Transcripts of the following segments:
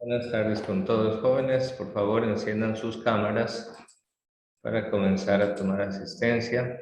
Buenas tardes con todos jóvenes. Por favor, enciendan sus cámaras para comenzar a tomar asistencia.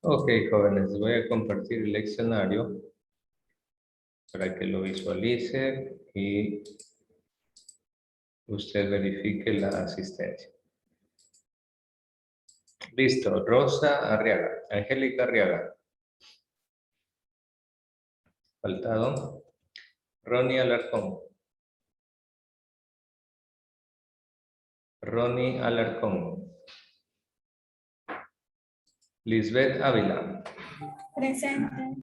Ok, jóvenes, les voy a compartir el leccionario para que lo visualice y usted verifique la asistencia. Listo. Rosa Arriaga. Angélica Arriaga. Faltado. Ronnie Alarcón. Ronnie Alarcón. Lisbeth Ávila. Presente.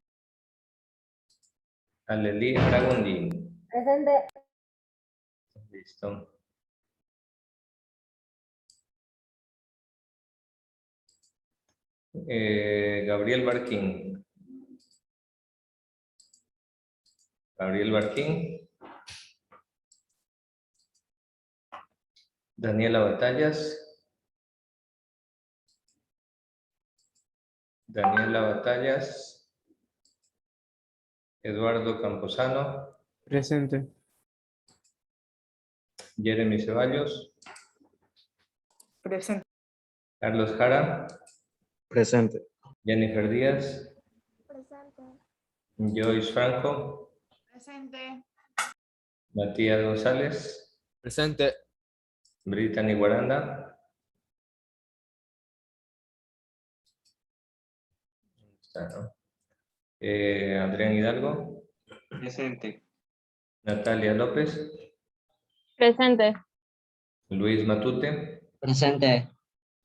Aleli Aragondi. Presente. Listo. Gabriel Barquín. Gabriel Barquín. Daniela Batallas. Daniela Batallas. Eduardo Camposano. Presente. Jeremy Ceballos. Presente. Carlos Jara. Presente. Jennifer Díaz. Presente. Joyce Franco. Presente. Matías González. Presente. Brittany Guaranda. Está, ¿no? Adrián Hidalgo. Presente. Natalia López. Presente. Luis Matute. Presente.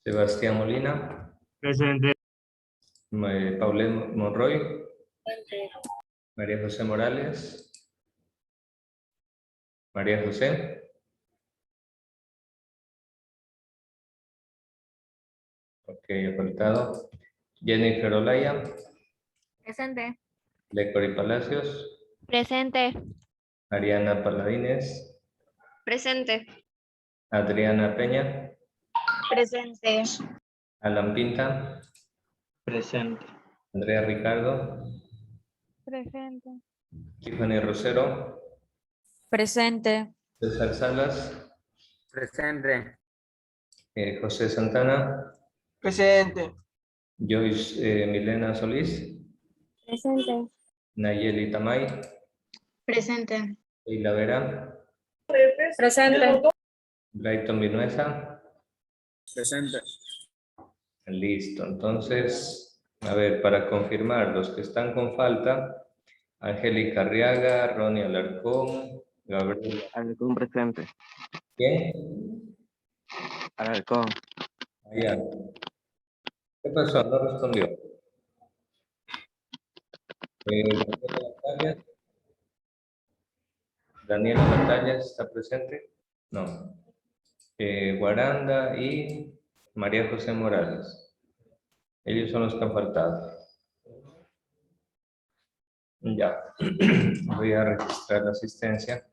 Sebastián Molina. Presente. Paulette Monroy. María José Morales. María José. Ok, faltado. Jennifer Olaya. Presente. Lecory Palacios. Presente. Ariana Paladines. Presente. Adriana Peña. Presente. Alan Pinta. Presente. Andrea Ricardo. Presente. Tiffany Rosero. Presente. César Salas. Presente. José Santana. Presente. Joyce Milena Solís. Presente. Nayeli Tamay. Presente. Leila Vera. Presente. Brighton Vinuesa. Presente. Listo. Entonces, a ver, para confirmar, los que están con falta, Angélica Arriaga, Ronnie Alarcón, Gabriel. Alarcón presente. ¿Quién? Alarcón. Allá. ¿Qué pasó? No respondió. Daniela Batallas. Daniela Batallas, ¿está presente? No. Guaranda y María José Morales. Ellos son los que han faltado. Ya. Voy a registrar la asistencia.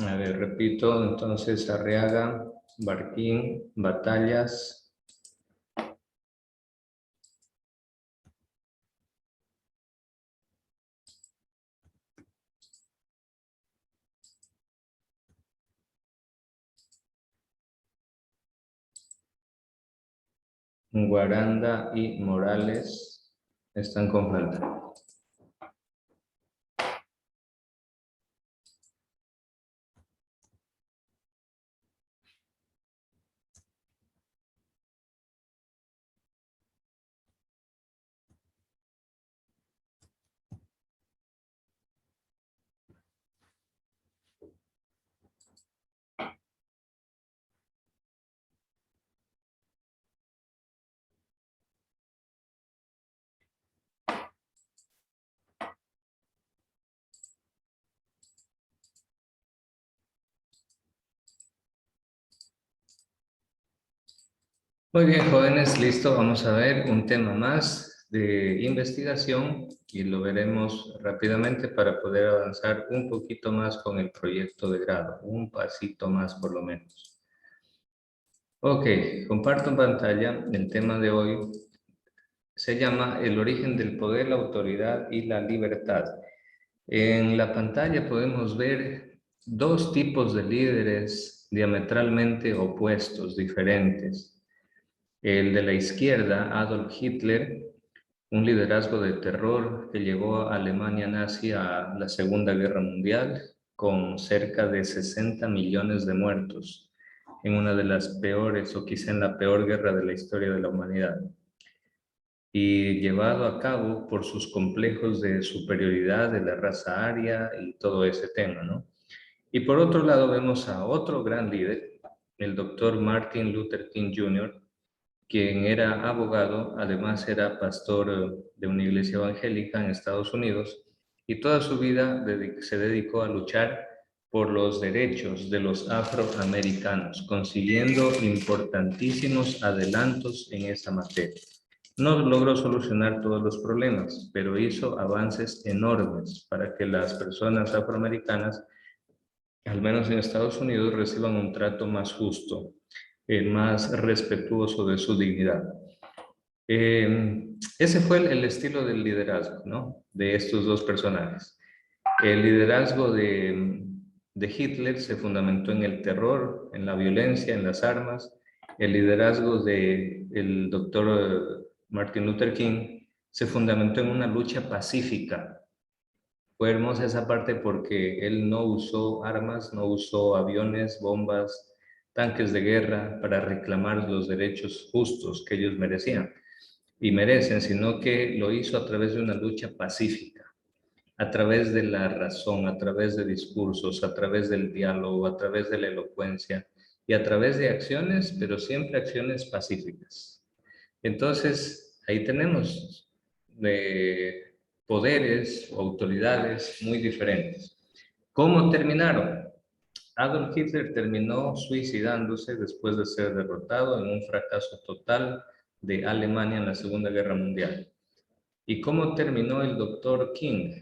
A ver, repito, entonces Arriaga, Barquín, Batallas, Guaranda y Morales están con falta. Muy bien, jóvenes, listo. Vamos a ver un tema más de investigación y lo veremos rápidamente para poder avanzar un poquito más con el proyecto de grado, un pasito más por lo menos. Ok, comparto en pantalla. El tema de hoy se llama El origen del poder, la autoridad y la libertad. En la pantalla podemos ver dos tipos de líderes diametralmente opuestos, diferentes. El de la izquierda, Adolf Hitler, un liderazgo de terror que llevó a Alemania nazi a la Segunda Guerra Mundial con cerca de 60 millones de muertos en una de las peores o quizá en la peor guerra de la historia de la humanidad, y llevado a cabo por sus complejos de superioridad de la raza aria y todo ese tema, ¿no? Y por otro lado vemos a otro gran líder, el doctor Martin Luther King Jr., quien era abogado, además era pastor de una iglesia evangélica en Estados Unidos, y toda su vida se dedicó a luchar por los derechos de los afroamericanos, consiguiendo importantísimos adelantos en esa materia. No logró solucionar todos los problemas, pero hizo avances enormes para que las personas afroamericanas, al menos en Estados Unidos, reciban un trato más justo, más respetuoso de su dignidad. Ese fue el estilo del liderazgo, ¿no? De estos dos personajes. El liderazgo de Hitler se fundamentó en el terror, en la violencia, en las armas. El liderazgo del doctor Martin Luther King se fundamentó en una lucha pacífica. Fue hermosa esa parte porque él no usó armas, no usó aviones, bombas, tanques de guerra para reclamar los derechos justos que ellos merecían y merecen, sino que lo hizo a través de una lucha pacífica, a través de la razón, a través de discursos, a través del diálogo, a través de la elocuencia y a través de acciones, pero siempre acciones pacíficas. Entonces, ahí tenemos poderes, autoridades muy diferentes. ¿Cómo terminaron? Adolf Hitler terminó suicidándose después de ser derrotado en un fracaso total de Alemania en la Segunda Guerra Mundial. ¿Y cómo terminó el doctor King?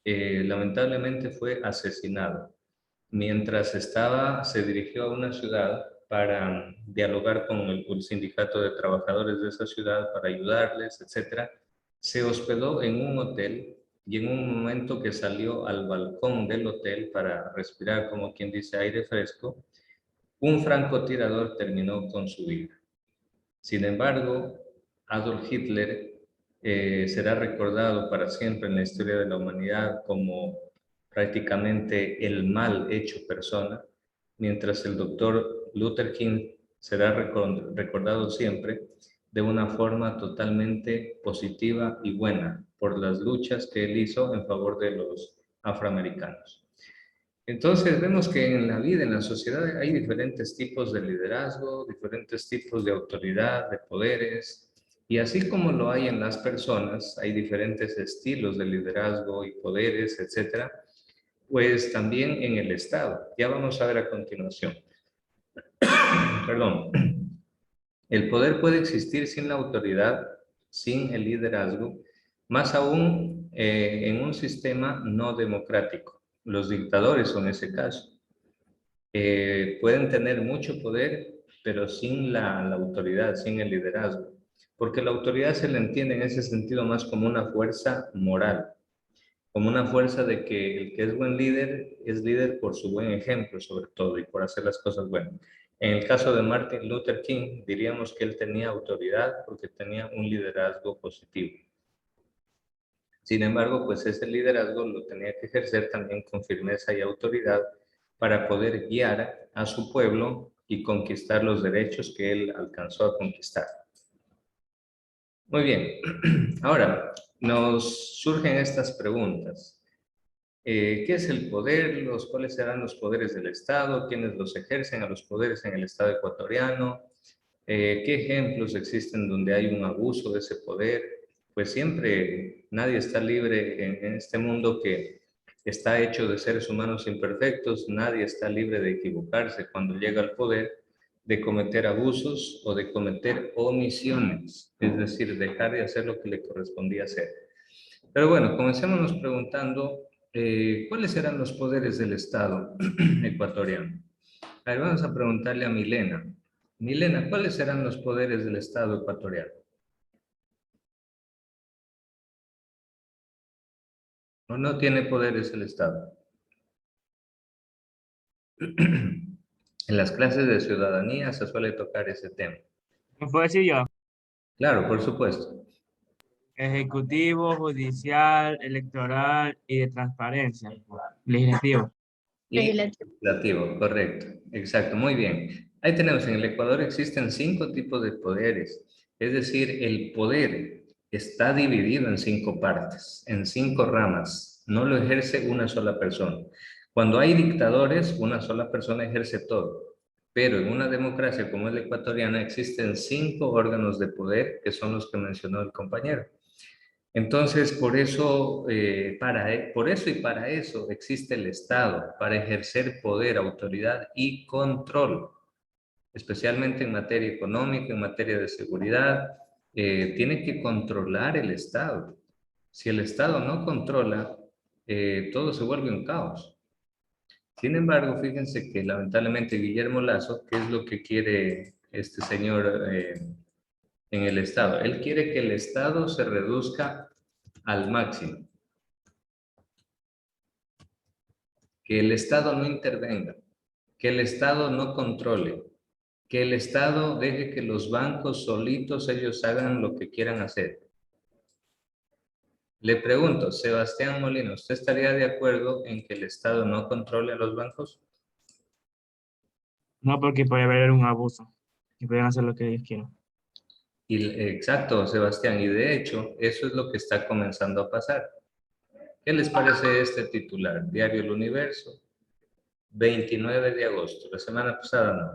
Lamentablemente fue asesinado. Mientras se dirigió a una ciudad para dialogar con el sindicato de trabajadores de esa ciudad para ayudarles, etc. Se hospedó en un hotel y en un momento que salió al balcón del hotel para respirar, como quien dice, aire fresco, un francotirador terminó con su vida. Sin embargo, Adolf Hitler será recordado para siempre en la historia de la humanidad como prácticamente el mal hecho persona, mientras el doctor Luther King será recordado siempre de una forma totalmente positiva y buena por las luchas que él hizo en favor de los afroamericanos. Entonces vemos que en la vida, en la sociedad, hay diferentes tipos de liderazgo, diferentes tipos de autoridad, de poderes, y así como lo hay en las personas, hay diferentes estilos de liderazgo y poderes, etcétera, pues también en el Estado. Ya vamos a ver a continuación. Perdón. El poder puede existir sin la autoridad, sin el liderazgo, más aún en un sistema no democrático. Los dictadores son ese caso. pueden tener mucho poder, pero sin la autoridad, sin el liderazgo. Porque la autoridad se le entiende en ese sentido más como una fuerza moral, como una fuerza de que el que es líder por su buen ejemplo, sobre todo, y por hacer las cosas buenas. En el caso de Martin Luther King, diríamos que él tenía autoridad porque tenía un liderazgo positivo. Sin embargo, pues ese liderazgo lo tenía que ejercer también con firmeza y autoridad para poder guiar a su pueblo y conquistar los derechos que él alcanzó a conquistar. Muy bien, ahora nos surgen estas preguntas. ¿Qué es el poder? ¿Cuáles serán los poderes del Estado? ¿Quiénes los ejercen a los poderes en el Estado ecuatoriano? ¿Qué ejemplos existen donde hay un abuso de ese poder? Pues siempre nadie está libre en este mundo que está hecho de seres humanos imperfectos, nadie está libre de equivocarse cuando llega al poder, de cometer abusos o de cometer omisiones, es decir, dejar de hacer lo que le correspondía hacer. Pero bueno, comencémonos preguntando ¿cuáles eran los poderes del Estado ecuatoriano? A ver, vamos a preguntarle a Milena. Milena, ¿cuáles serán los poderes del Estado ecuatoriano? ¿O no tiene poderes el Estado? En las clases de ciudadanía se suele tocar ese tema. ¿Me puedo decir yo? Claro, por supuesto. Ejecutivo, judicial, electoral y de transparencia. Legislativo. Legislativo, correcto. Exacto, muy bien. Ahí tenemos, en el Ecuador existen 5 tipos de poderes. Es decir, el poder está dividido en 5 partes, en 5 ramas. No lo ejerce una sola persona. Cuando hay dictadores, una sola persona ejerce todo. Pero en una democracia como la ecuatoriana existen 5 órganos de poder que son los que mencionó el compañero. Entonces, por eso y para eso existe el Estado, para ejercer poder, autoridad y control, especialmente en materia económica, en materia de seguridad. Tiene que controlar el Estado. Si el Estado no controla, todo se vuelve un caos. Sin embargo, fíjense que lamentablemente Guillermo Lazo, ¿qué es lo que quiere este señor en el Estado? Él quiere que el Estado se reduzca al máximo. Que el Estado no intervenga, que el Estado no controle, que el Estado deje que los bancos solitos ellos hagan lo que quieran hacer. Le pregunto, Sebastián Molina, ¿usted estaría de acuerdo en que el Estado no controle a los bancos? No, porque puede haber un abuso y pueden hacer lo que ellos quieran. Exacto, Sebastián, y de hecho, eso es lo que está comenzando a pasar. ¿Qué les parece este titular? Diario El Universo, 29 de agosto, la semana pasada no.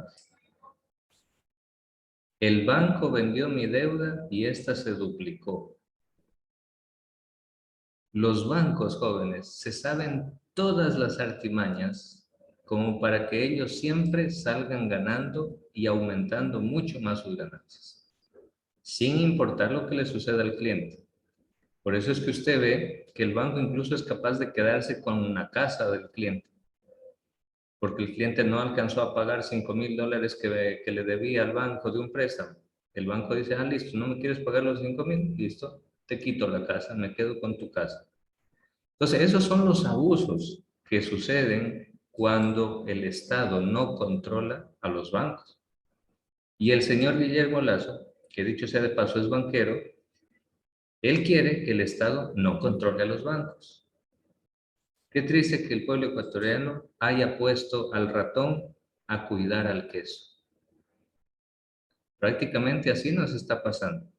El banco vendió mi deuda y esta se duplicó. Los bancos, jóvenes, se saben todas las artimañas como para que ellos siempre salgan ganando y aumentando mucho más sus ganancias, sin importar lo que le suceda al cliente. Por eso es que usted ve que el banco incluso es capaz de quedarse con una casa del cliente, porque el cliente no alcanzó a pagar $5,000 que le debía al banco de un préstamo. El banco dice, listo, ¿no me quieres pagar los 5,000? Listo, te quito la casa, me quedo con tu casa. Entonces, esos son los abusos que suceden cuando el Estado no controla a los bancos. Y el señor Guillermo Lazo, que dicho sea de paso es banquero, él quiere que el Estado no controle a los bancos. Qué triste que el pueblo ecuatoriano haya puesto al ratón a cuidar al queso. Prácticamente así nos está pasando.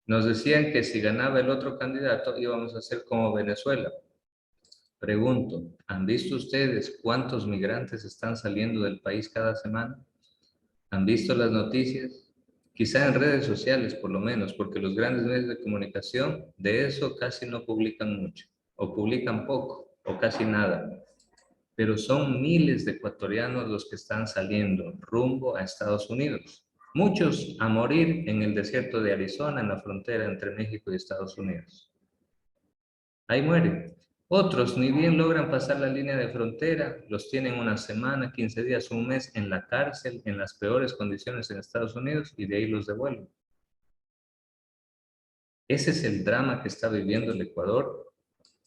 Nos decían que si ganaba el otro candidato íbamos a ser como Venezuela. Pregunto, ¿han visto ustedes cuántos migrantes están saliendo del país cada semana? ¿Han visto las noticias? Quizá en redes sociales por lo menos, porque los grandes medios de comunicación de eso casi no publican mucho, o publican poco, o casi nada. Pero son miles de ecuatorianos los que están saliendo rumbo a Estados Unidos. Muchos a morir en el desierto de Arizona, en la frontera entre México y Estados Unidos. Ahí mueren. Otros ni bien logran pasar la línea de frontera, los tienen una semana, 15 días, un mes en la cárcel, en las peores condiciones en Estados Unidos y de ahí los devuelven. Ese es el drama que está viviendo el Ecuador,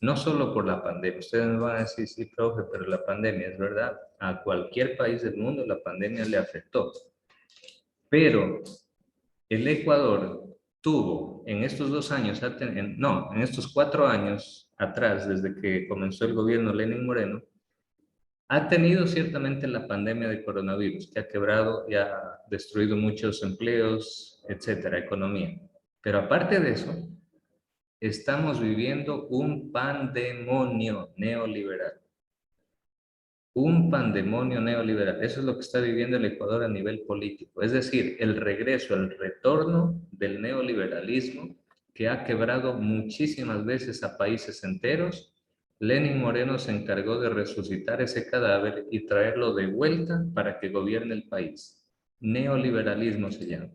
no solo por la pandemia. Ustedes me van a decir, sí, profe, pero la pandemia, es verdad, a cualquier país del mundo la pandemia le afectó. Pero el Ecuador tuvo en estos 2 años, en estos 4 años atrás, desde que comenzó el gobierno Lenín Moreno, ha tenido ciertamente la pandemia de coronavirus, que ha quebrado y ha destruido muchos empleos, etcétera, economía. Pero aparte de eso, estamos viviendo un pandemonio neoliberal. Un pandemonio neoliberal. Eso es lo que está viviendo el Ecuador a nivel político. Es decir, el regreso, el retorno del neoliberalismo que ha quebrado muchísimas veces a países enteros. Lenín Moreno se encargó de resucitar ese cadáver y traerlo de vuelta para que gobierne el país. Neoliberalismo se llama.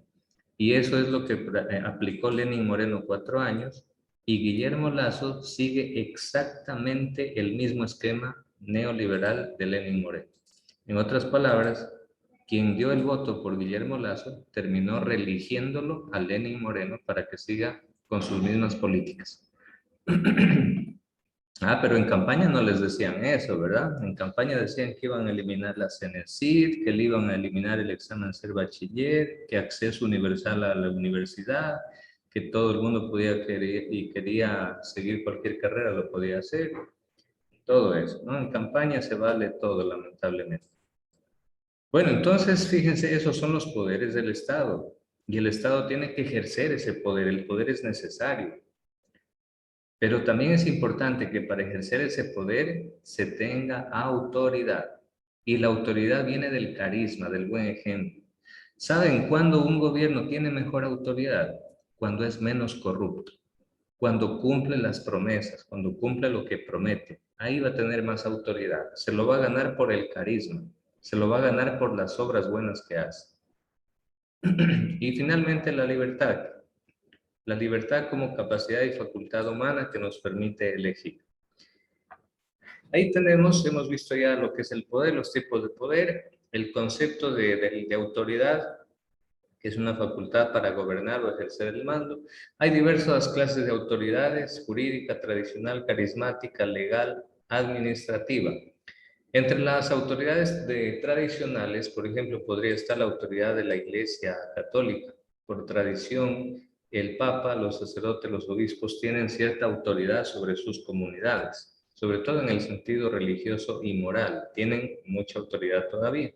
Y eso es lo que aplicó Lenín Moreno 4 años, y Guillermo Lasso sigue exactamente el mismo esquema neoliberal de Lenín Moreno. En otras palabras, quien dio el voto por Guillermo Lasso terminó religiéndolo a Lenín Moreno para que siga con sus mismas políticas. Pero en campaña no les decían eso, ¿verdad? En campaña decían que iban a eliminar la CENESID, que le iban a eliminar el examen ser bachiller, que acceso universal a la universidad, que todo el mundo podía querer y quería seguir cualquier carrera, lo podía hacer. Todo eso, ¿no? En campaña se vale todo, lamentablemente. Bueno, entonces, fíjense, esos son los poderes del Estado. Y el Estado tiene que ejercer ese poder, el poder es necesario. Pero también es importante que para ejercer ese poder se tenga autoridad. Y la autoridad viene del carisma, del buen ejemplo. ¿Saben cuándo un gobierno tiene mejor autoridad? Cuando es menos corrupto, cuando cumple las promesas, cuando cumple lo que promete. Ahí va a tener más autoridad. Se lo va a ganar por el carisma, se lo va a ganar por las obras buenas que hace. Y finalmente la libertad. La libertad como capacidad y facultad humana que nos permite elegir. Ahí hemos visto ya lo que es el poder, los tipos de poder, el concepto de autoridad, que es una facultad para gobernar o ejercer el mando. Hay diversas clases de autoridades: jurídica, tradicional, carismática, legal, administrativa. Entre las autoridades tradicionales, por ejemplo, podría estar la autoridad de la Iglesia Católica. Por tradición, el Papa, los sacerdotes, los obispos tienen cierta autoridad sobre sus comunidades, sobre todo en el sentido religioso y moral. Tienen mucha autoridad todavía.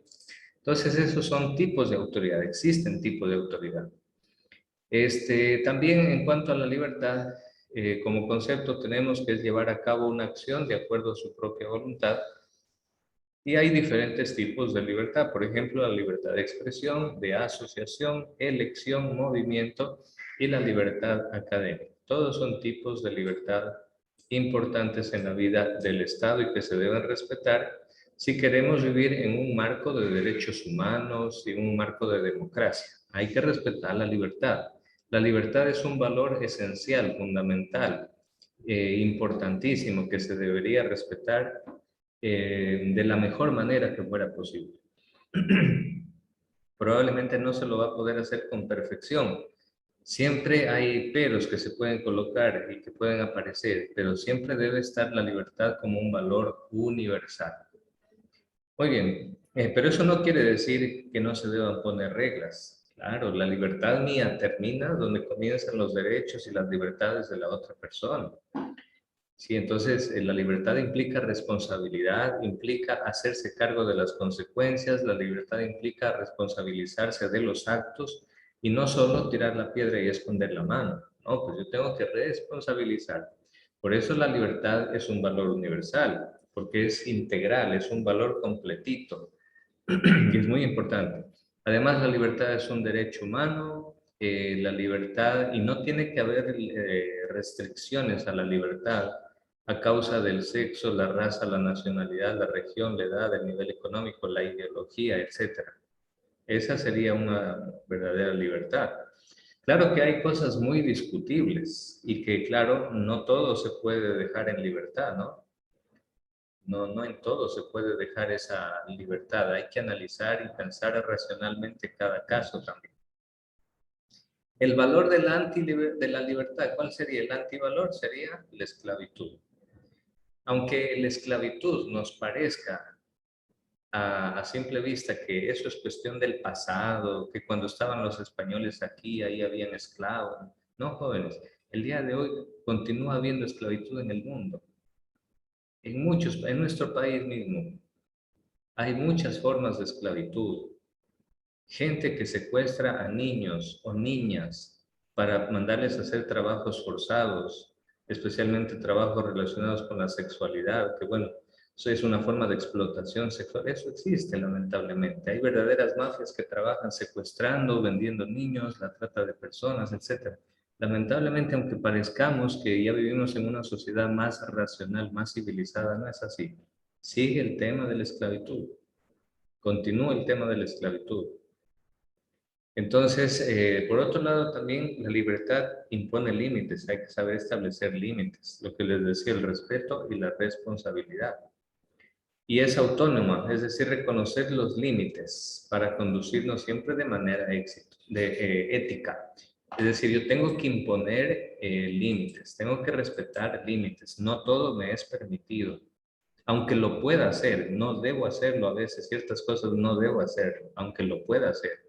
Entonces, esos son tipos de autoridad, existen tipos de autoridad. También en cuanto a la libertad, como concepto tenemos que llevar a cabo una acción de acuerdo a su propia voluntad. Y hay diferentes tipos de libertad, por ejemplo, la libertad de expresión, de asociación, elección, movimiento y la libertad académica. Todos son tipos de libertad importantes en la vida del Estado y que se deben respetar si queremos vivir en un marco de derechos humanos y un marco de democracia. Hay que respetar la libertad. La libertad es un valor esencial, fundamental, importantísimo, que se debería respetar de la mejor manera que fuera posible. Probablemente no se lo va a poder hacer con perfección. Siempre hay peros que se pueden colocar y que pueden aparecer, pero siempre debe estar la libertad como un valor universal. Muy bien, pero eso no quiere decir que no se deban poner reglas. Claro, la libertad mía termina donde comienzan los derechos y las libertades de la otra persona. Sí, entonces la libertad implica responsabilidad, implica hacerse cargo de las consecuencias, la libertad implica responsabilizarse de los actos y no solo tirar la piedra y esconder la mano. No, pues yo tengo que responsabilizar. Por eso la libertad es un valor universal, porque es integral, es un valor completito, y es muy importante. Además, la libertad es un derecho humano, la libertad, y no tiene que haber restricciones a la libertad a causa del sexo, la raza, la nacionalidad, la región, la edad, el nivel económico, la ideología, etc. Esa sería una verdadera libertad. Claro que hay cosas muy discutibles y que, claro, no todo se puede dejar en libertad, ¿no? No en todo se puede dejar esa libertad. Hay que analizar y pensar racionalmente cada caso también. El valor de la libertad, ¿cuál sería? El antivalor sería la esclavitud. Aunque la esclavitud nos parezca a simple vista que eso es cuestión del pasado, que cuando estaban los españoles aquí, ahí habían esclavos. No, jóvenes, el día de hoy continúa habiendo esclavitud en el mundo. En nuestro país mismo, hay muchas formas de esclavitud. Gente que secuestra a niños o niñas para mandarles a hacer trabajos forzados, especialmente trabajos relacionados con la sexualidad, que bueno, eso es una forma de explotación sexual. Eso existe lamentablemente. Hay verdaderas mafias que trabajan secuestrando, vendiendo niños, la trata de personas, etc. Lamentablemente, aunque parezcamos que ya vivimos en una sociedad más racional, más civilizada, no es así. Sigue el tema de la esclavitud. Continúa el tema de la esclavitud. Entonces, por otro lado, también la libertad impone límites, hay que saber establecer límites, lo que les decía, el respeto y la responsabilidad. Y es autónoma, es decir, reconocer los límites para conducirnos siempre de manera ética. Es decir, yo tengo que imponer límites, tengo que respetar límites, no todo me es permitido. Aunque lo pueda hacer, no debo hacerlo a veces, ciertas cosas no debo hacerlo, aunque lo pueda hacer.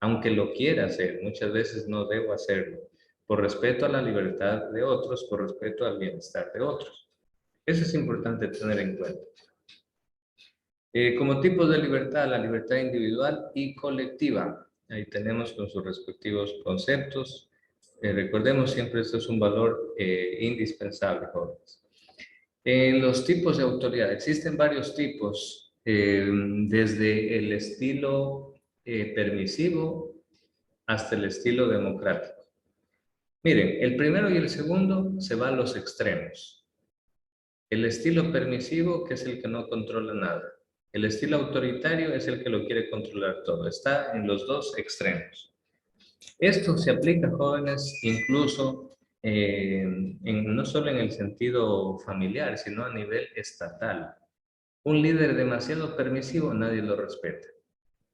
Aunque lo quiera hacer, muchas veces no debo hacerlo, por respeto a la libertad de otros, por respeto al bienestar de otros. Eso es importante tener en cuenta. Como tipos de libertad, la libertad individual y colectiva. Ahí tenemos con sus respectivos conceptos. Recordemos siempre, esto es un valor indispensable, jóvenes. En los tipos de autoridad, existen varios tipos, desde el estilo permisivo hasta el estilo democrático. Miren, el primero y el segundo se van a los extremos. El estilo permisivo, que es el que no controla nada. El estilo autoritario es el que lo quiere controlar todo. Está en los dos extremos. Esto se aplica, jóvenes, incluso no solo en el sentido familiar, sino a nivel estatal. Un líder demasiado permisivo, nadie lo respeta.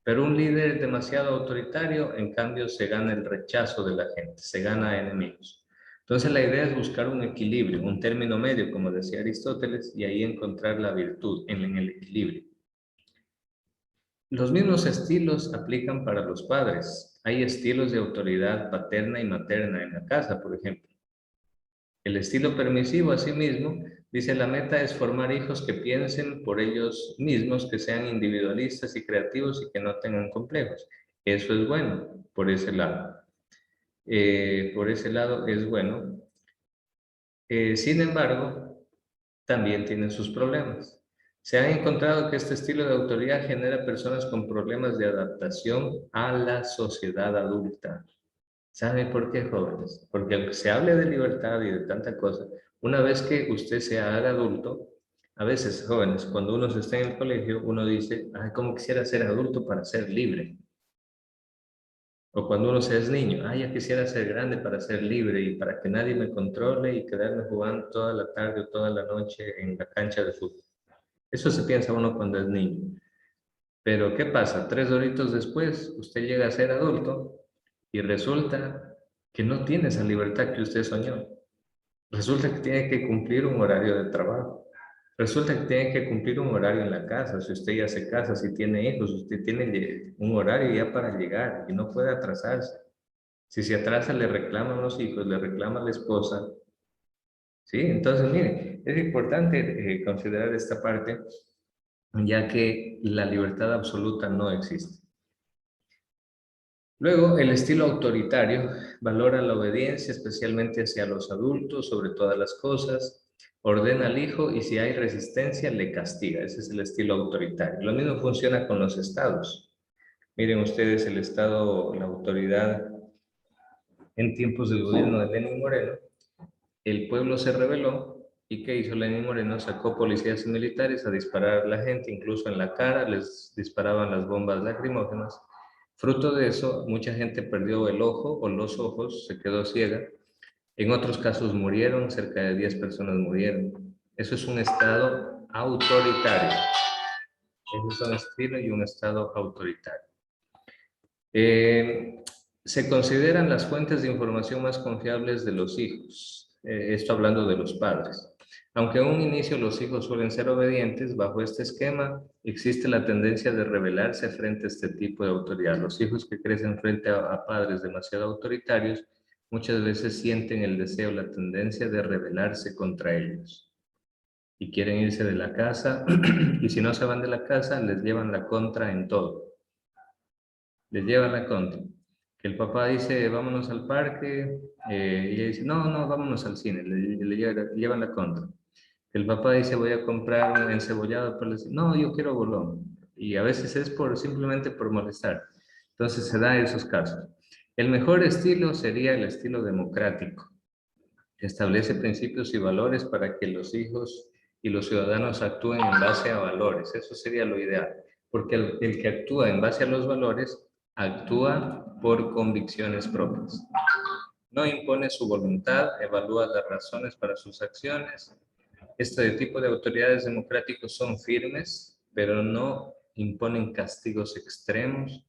Pero un líder demasiado autoritario, en cambio, se gana el rechazo de la gente, se gana enemigos. Entonces la idea es buscar un equilibrio, un término medio, como decía Aristóteles, y ahí encontrar la virtud en el equilibrio. Los mismos estilos aplican para los padres. Hay estilos de autoridad paterna y materna en la casa, por ejemplo. El estilo permisivo, asimismo, dice la meta es formar hijos que piensen por ellos mismos, que sean individualistas y creativos y que no tengan complejos. Eso es bueno, por ese lado. Por ese lado es bueno. Sin embargo, también tiene sus problemas. Se ha encontrado que este estilo de autoridad genera personas con problemas de adaptación a la sociedad adulta. ¿Saben por qué, jóvenes? Porque aunque se hable de libertad y de tanta cosa, una vez que usted se haga adulto, a veces, jóvenes, cuando uno está en el colegio, uno dice, ay, ¿cómo quisiera ser adulto para ser libre? O cuando uno se es niño, ay, ya quisiera ser grande para ser libre y para que nadie me controle y quedarme jugando toda la tarde o toda la noche en la cancha de fútbol. Eso se piensa uno cuando es niño. Pero ¿qué pasa? 3 horitos después, usted llega a ser adulto y resulta que no tiene esa libertad que usted soñó. Resulta que tiene que cumplir un horario de trabajo. Resulta que tiene que cumplir un horario en la casa. Si usted ya se casa, si tiene hijos, usted tiene un horario ya para llegar y no puede atrasarse. Si se atrasa, le reclaman los hijos, le reclama la esposa. ¿Sí? Entonces, mire, es importante considerar esta parte, ya que la libertad absoluta no existe. Luego, el estilo autoritario valora la obediencia, especialmente hacia los adultos, sobre todas las cosas, ordena al hijo y si hay resistencia, le castiga. Ese es el estilo autoritario. Lo mismo funciona con los estados. Miren ustedes el estado, la autoridad en tiempos del gobierno de Lenín Moreno. El pueblo se rebeló y ¿qué hizo Lenín Moreno? Sacó policías y militares a disparar a la gente, incluso en la cara, les disparaban las bombas lacrimógenas. Fruto de eso, mucha gente perdió el ojo o los ojos, se quedó ciega. En otros casos murieron, cerca de 10 personas murieron. Eso es un estado autoritario. Eso es un estilo y un estado autoritario. Se consideran las fuentes de información más confiables de los hijos. Esto hablando de los padres. Aunque en un inicio los hijos suelen ser obedientes, bajo este esquema existe la tendencia de rebelarse frente a este tipo de autoridad. Los hijos que crecen frente a padres demasiado autoritarios muchas veces sienten el deseo, la tendencia de rebelarse contra ellos. Y quieren irse de la casa, y si no se van de la casa, les llevan la contra en todo. Les llevan la contra. Que el papá dice, vámonos al parque, y ella dice, no, vámonos al cine, le llevan la contra. El papá dice, voy a comprar un encebollado, pero le dice, no, yo quiero bolón. Y a veces es simplemente por molestar. Entonces se da esos casos. El mejor estilo sería el estilo democrático, que establece principios y valores para que los hijos y los ciudadanos actúen en base a valores. Eso sería lo ideal, porque el que actúa en base a los valores actúa por convicciones propias. No impone su voluntad, evalúa las razones para sus acciones. Este tipo de autoridades democráticos son firmes, pero no imponen castigos extremos.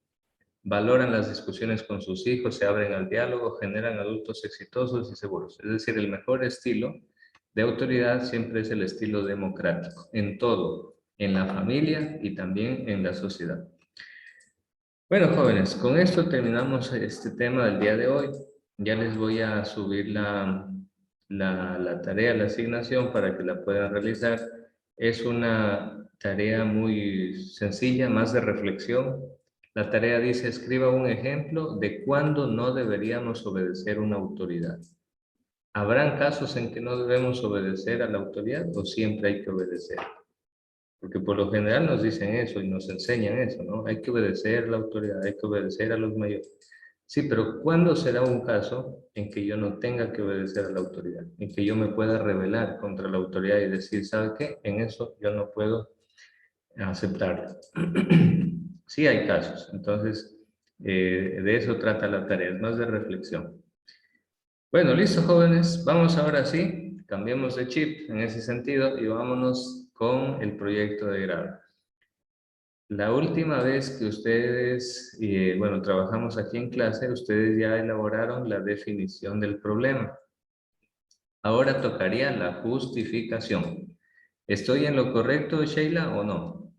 Valoran las discusiones con sus hijos, se abren al diálogo, generan adultos exitosos y seguros. Es decir, el mejor estilo de autoridad siempre es el estilo democrático, en todo, en la familia y también en la sociedad. Bueno, jóvenes, con esto terminamos este tema del día de hoy. Ya les voy a subir la tarea, la asignación para que la puedan realizar. Es una tarea muy sencilla, más de reflexión. La tarea dice, escriba un ejemplo de cuándo no deberíamos obedecer una autoridad. ¿Habrán casos en que no debemos obedecer a la autoridad o siempre hay que obedecer? Porque por lo general nos dicen eso y nos enseñan eso, ¿no? Hay que obedecer a la autoridad, hay que obedecer a los mayores. Sí, pero ¿cuándo será un caso en que yo no tenga que obedecer a la autoridad? En que yo me pueda rebelar contra la autoridad y decir, ¿sabe qué? En eso yo no puedo aceptarlo. Sí hay casos, entonces de eso trata la tarea, es más de reflexión. Bueno, listo, jóvenes, vamos ahora sí, cambiemos de chip en ese sentido y vámonos con el proyecto de grado. La última vez que ustedes, bueno, trabajamos aquí en clase, ustedes ya elaboraron la definición del problema. Ahora tocaría la justificación. ¿Estoy en lo correcto, Sheila, o no?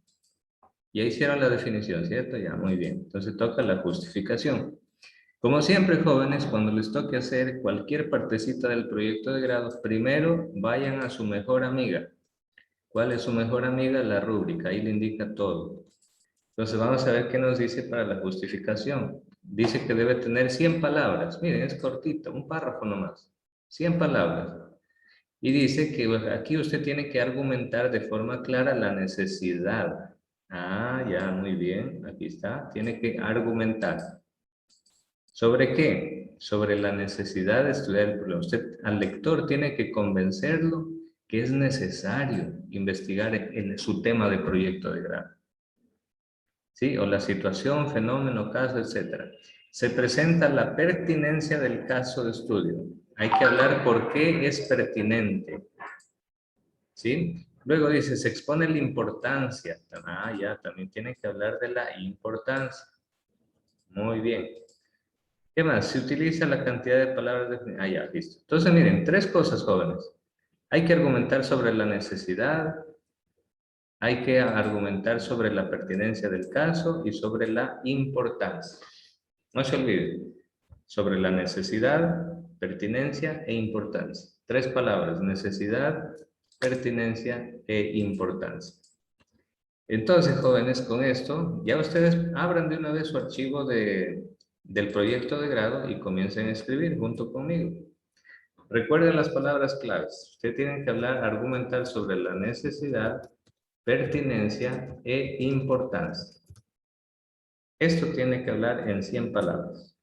Ya hicieron la definición, ¿cierto? Ya, muy bien. Entonces toca la justificación. Como siempre, jóvenes, cuando les toque hacer cualquier partecita del proyecto de grado, primero vayan a su mejor amiga. ¿Cuál es su mejor amiga? La rúbrica, ahí le indica todo. Entonces vamos a ver qué nos dice para la justificación. Dice que debe tener 100 palabras. Miren, es cortito, un párrafo nomás. 100 palabras. Y dice que aquí usted tiene que argumentar de forma clara la necesidad. Ah, ya, muy bien. Aquí está. Tiene que argumentar. ¿Sobre qué? Sobre la necesidad de estudiar el problema. Usted al lector tiene que convencerlo que es necesario investigar en su tema de proyecto de grado. ¿Sí? O la situación, fenómeno, caso, etc. Se presenta la pertinencia del caso de estudio. Hay que hablar por qué es pertinente. ¿Sí? Luego dice, se expone la importancia. Ah, ya, también tiene que hablar de la importancia. Muy bien. ¿Qué más? Se utiliza la cantidad de palabras de... Ah, ya, listo. Entonces, miren, 3 cosas, jóvenes. Hay que argumentar sobre la necesidad, hay que argumentar sobre la pertinencia del caso y sobre la importancia. No se olviden, sobre la necesidad, pertinencia e importancia. 3 palabras, necesidad, pertinencia e importancia. Entonces, jóvenes, con esto, ya ustedes abran de una vez su archivo del proyecto de grado y comiencen a escribir junto conmigo. Recuerden las palabras claves. Ustedes tienen que hablar, argumentar sobre la necesidad, pertinencia e importancia. Esto tiene que hablar en 100 palabras.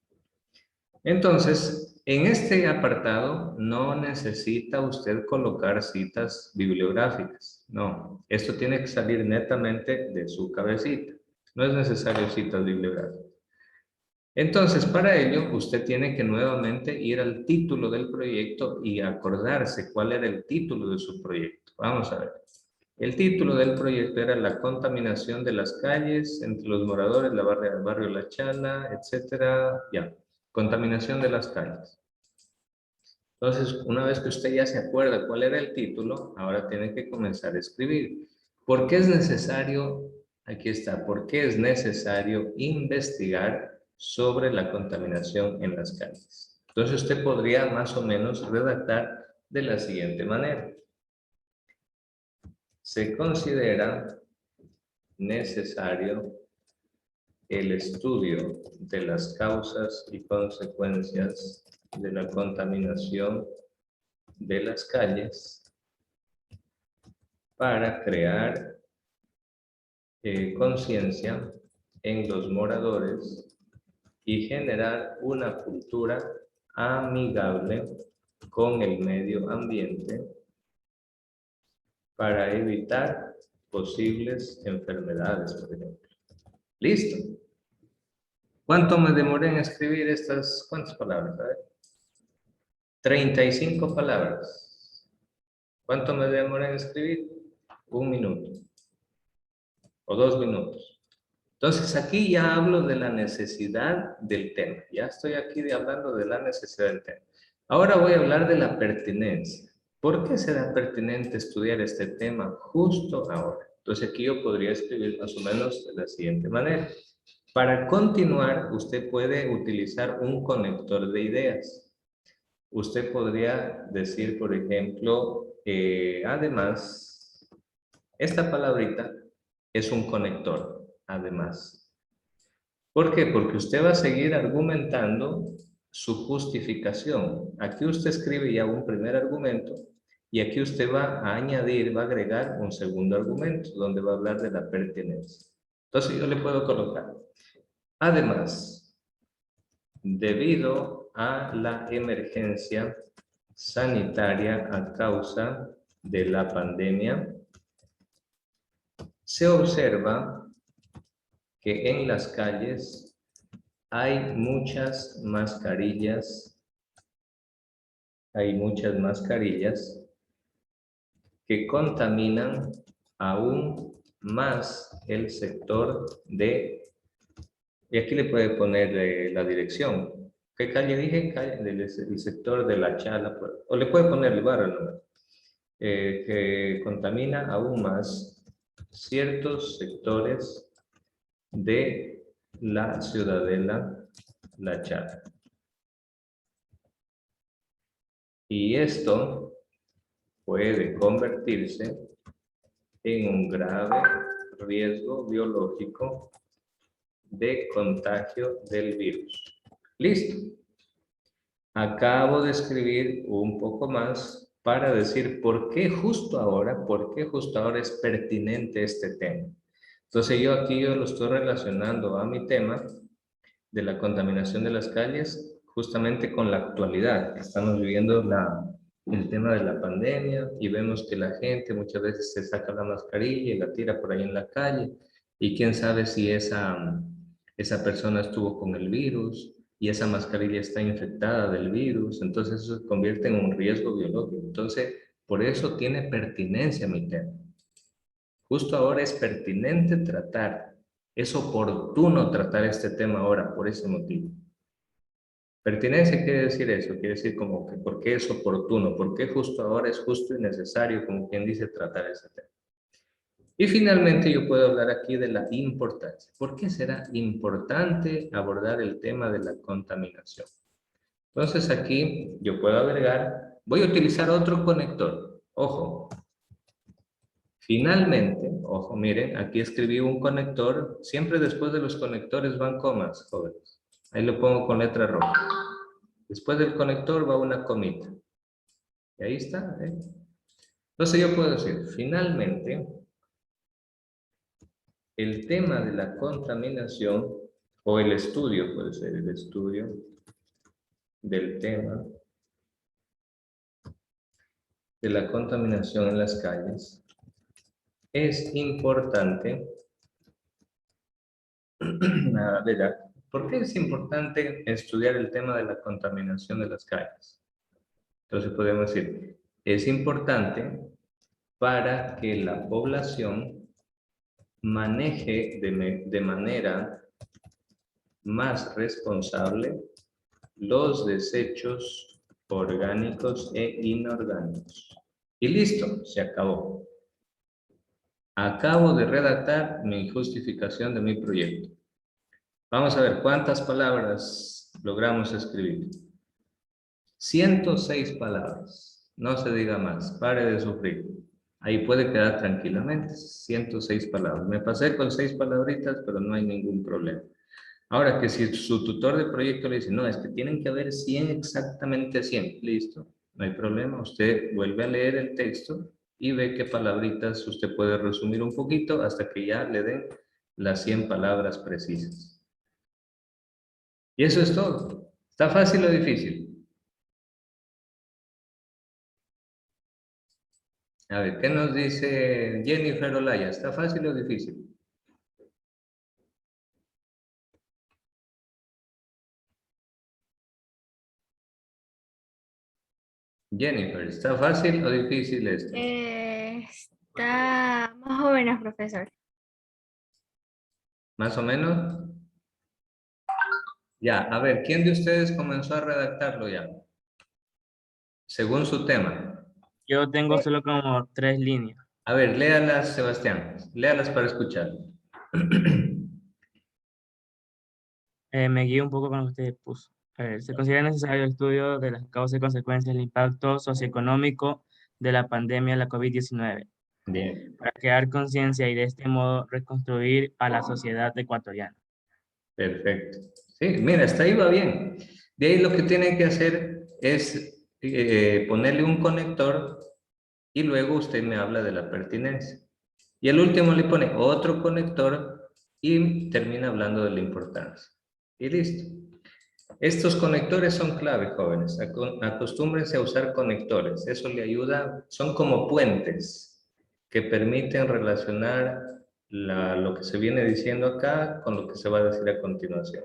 Entonces, en este apartado no necesita usted colocar citas bibliográficas. No, esto tiene que salir netamente de su cabecita. No es necesario citas bibliográficas. Entonces, para ello, usted tiene que nuevamente ir al título del proyecto y acordarse cuál era el título de su proyecto. Vamos a ver. El título del proyecto era la contaminación de las calles entre los moradores, el barrio La Chala, etcétera. Ya, contaminación de las calles. Entonces, una vez que usted ya se acuerda cuál era el título, ahora tiene que comenzar a escribir. ¿Por qué es necesario? Aquí está. ¿Por qué es necesario investigar sobre la contaminación en las calles? Entonces, usted podría más o menos redactar de la siguiente manera. Se considera necesario el estudio de las causas y consecuencias de la contaminación de las calles para crear conciencia en los moradores y generar una cultura amigable con el medio ambiente para evitar posibles enfermedades, por ejemplo. ¿Listo? ¿Cuánto me demoré en escribir cuántas palabras? A ver. 35 palabras. ¿Cuánto me demoré en escribir? 1 minuto. O 2 minutos. Entonces aquí ya hablo de la necesidad del tema. Ya estoy aquí hablando de la necesidad del tema. Ahora voy a hablar de la pertinencia. ¿Por qué será pertinente estudiar este tema justo ahora? Entonces aquí yo podría escribir más o menos de la siguiente manera. Para continuar, usted puede utilizar un conector de ideas. Usted podría decir, por ejemplo, además, esta palabrita es un conector, además. ¿Por qué? Porque usted va a seguir argumentando su justificación. Aquí usted escribe ya un primer argumento y aquí usted va a añadir, va a agregar un segundo argumento donde va a hablar de la pertinencia. Entonces yo le puedo colocar. Además, debido a la emergencia sanitaria a causa de la pandemia, se observa que en las calles hay muchas mascarillas que contaminan aún más el sector de. Y aquí le puede poner la dirección. ¿Qué calle dije? El sector de La Chala. O le puede poner el barrio, ¿no? Que contamina aún más ciertos sectores de la ciudadela La Chala. Y esto puede convertirse en un grave riesgo biológico de contagio del virus. Listo. Acabo de escribir un poco más para decir por qué justo ahora es pertinente este tema. Entonces yo lo estoy relacionando a mi tema de la contaminación de las calles justamente con la actualidad. Estamos viviendo el tema de la pandemia y vemos que la gente muchas veces se saca la mascarilla y la tira por ahí en la calle y quién sabe si esa persona estuvo con el virus y esa mascarilla está infectada del virus, entonces eso se convierte en un riesgo biológico. Entonces, por eso tiene pertinencia mi tema. Justo ahora es pertinente tratar, es oportuno tratar este tema ahora por ese motivo. Pertinencia quiere decir eso, quiere decir como que por qué es oportuno, por qué justo ahora es justo y necesario, como quien dice, tratar ese tema. Y finalmente yo puedo hablar aquí de la importancia. ¿Por qué será importante abordar el tema de la contaminación? Entonces aquí yo puedo agregar, voy a utilizar otro conector. Ojo. Finalmente, ojo, miren, aquí escribí un conector. Siempre después de los conectores van comas, jóvenes. Ahí lo pongo con letra roja. Después del conector va una comita. Y ahí está. Entonces yo puedo decir, finalmente, el tema de la contaminación, o el estudio, puede ser el estudio del tema de la contaminación en las calles, es importante, ¿Por qué es importante estudiar el tema de la contaminación de las calles? Entonces podemos decir, es importante para que la población maneje de manera más responsable los desechos orgánicos e inorgánicos. Y listo, se acabó. Acabo de redactar mi justificación de mi proyecto. Vamos a ver cuántas palabras logramos escribir. 106 palabras. No se diga más, pare de sufrir. Ahí puede quedar tranquilamente, 106 palabras. Me pasé con 6 palabritas, pero no hay ningún problema. Ahora que si su tutor de proyecto le dice, no, es que tienen que haber 100 exactamente 100, listo, no hay problema. Usted vuelve a leer el texto y ve qué palabritas usted puede resumir un poquito hasta que ya le den las 100 palabras precisas. Y eso es todo. ¿Está fácil o difícil? A ver, ¿qué nos dice Jennifer Olaya? ¿Está fácil o difícil? Jennifer, ¿está fácil o difícil esto? Está más o menos, profesor. ¿Más o menos? Ya, a ver, ¿quién de ustedes comenzó a redactarlo ya? Según su tema. Yo tengo solo como 3 líneas. A ver, léalas, Sebastián. Léalas para escuchar. Me guío un poco con lo que usted puso. A ver, se considera necesario el estudio de las causas y consecuencias del impacto socioeconómico de la pandemia de la COVID-19 Bien, para crear conciencia y de este modo reconstruir a la sociedad ecuatoriana. perfecto. Sí, mira, hasta ahí va bien. De ahí lo que tiene que hacer es ponerle un conector y luego usted me habla de la pertinencia. Y al último le pone otro conector y termina hablando de la importancia. Y listo. Estos conectores son clave, jóvenes. Acostúmbrense a usar conectores. Eso le ayuda, son como puentes que permiten relacionar lo que se viene diciendo acá con lo que se va a decir a continuación.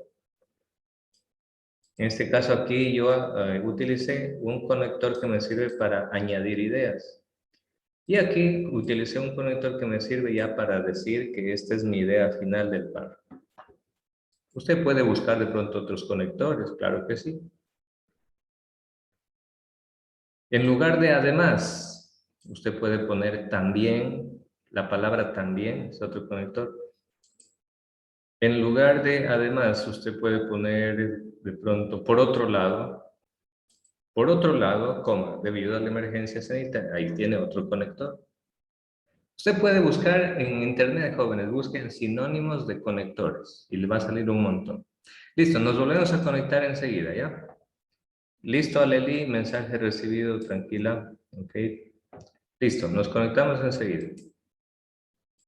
En este caso aquí yo utilicé un conector que me sirve para añadir ideas. Y aquí utilicé un conector que me sirve ya para decir que esta es mi idea final del párrafo. Usted puede buscar de pronto otros conectores, claro que sí. En lugar de además, usted puede poner también, la palabra también es otro conector. En lugar de además, usted puede poner de pronto por otro lado, coma, debido a la emergencia sanitaria, ahí tiene otro conector. Usted puede buscar en internet, jóvenes, busquen sinónimos de conectores y le va a salir un montón. Listo, nos volvemos a conectar enseguida, ¿ya? Listo, Aleli, mensaje recibido, tranquila, ok. Listo, nos conectamos enseguida.